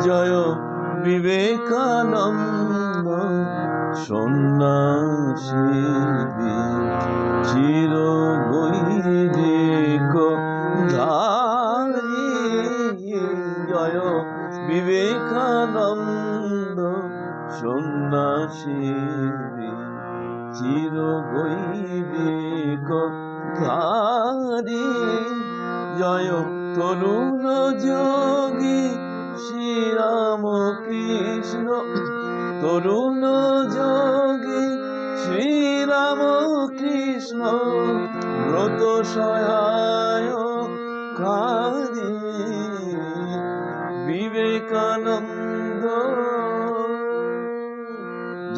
জয় বিবেকানন্দ সন্ন্যাসী চির গৈরিক ধারী। জয় বিবেকানন্দ সন্ন্যাসী চির গৈরিক ধারী। জয় তরুণ যোগী শ্রীরাম কৃষ্ণ, তরুণ যোগী শ্রীরাম কৃষ্ণ ব্রত সহায়কারী। বিবেকানন্দ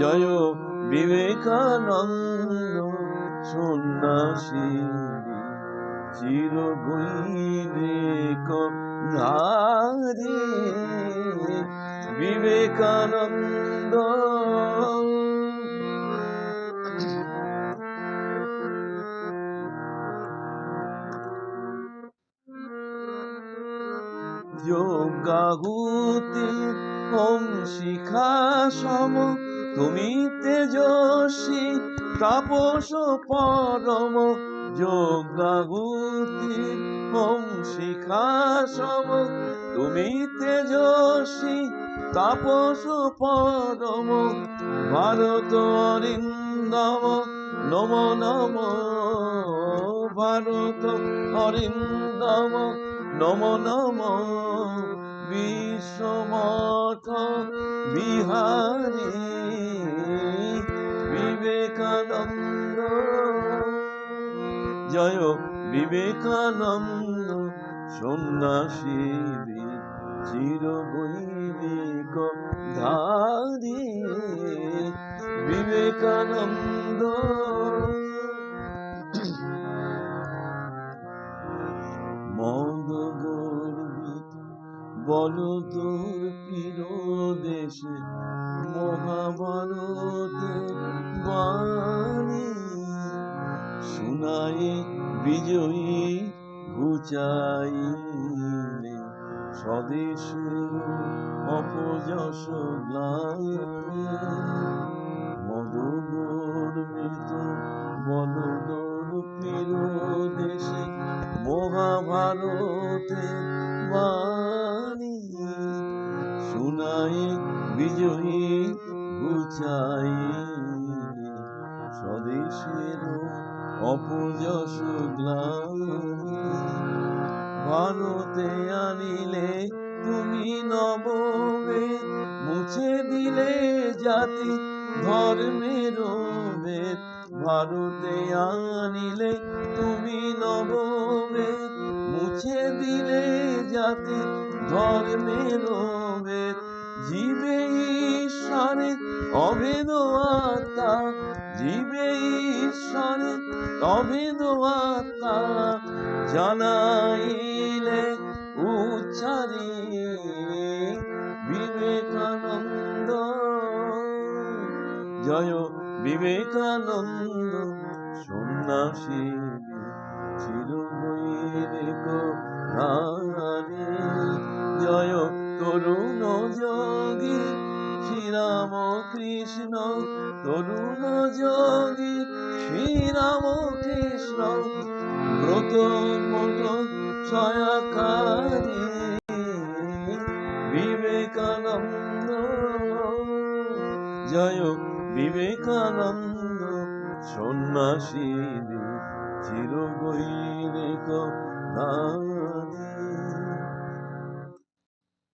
জয় বিবেকানন্দ সন্ন্যাসী চির গৈরিক ধারী। বিবেকানন্দ যোগাহুতি হোম শিখা সম, তুমি তেজস্বী তাপস পরম। যোগাহুতি হোম শিখা সম, তুমি তেজস্বী তাপস পরম। ভারত অরিন্দম নম নম, ভারত অরিন্দম নম নম। বিশ্বমঠ বিহারী বিবেকানন্দ জয় বিবেকানন্দ সন্ন্যাসী চির গৈরিক ধারী। বিবেকানন্দ মদ গর্বিত বল তোর পীর দেশে, মহাভারতের বাণী শুনাই বিজয়ী ঘুচাইলে স্বদেশের অপযশ গ্লানি। মদ গর্বিত বল তোর পীর দেশে, মহাভারতের বাণী শুনাই বিজয়ী ঘুচাইলে স্বদেশের অপযশ গ্লানি। ভারতে আনিলে তুমি নববেদ, মুছে দিলে জাতি ধর্মের ভেদ। ভারতে আনিলে তুমি নববেদ, মুছে দিলে জাতি ধর্মের ভেদ। জীবে ঈশ্বরে অভেদ আত্মা, জীবে ঈশ্বরে অভেদ আত্মা জানাইলে উচ্চারি। বিবেকানন্দ জয় বিবেকানন্দ সন্ন্যাসী চির গৈরিক ধারী। জয় তরুণ যোগী শ্রীরাম কৃষ্ণ, তরুণ যোগী শ্রীরাম কৃষ্ণ ব্রত মঠ সহায়কারী। বিবেকানন্দ জয় বিবেকানন্দ সন্ন্যাসী চির গৈরিক ধারী।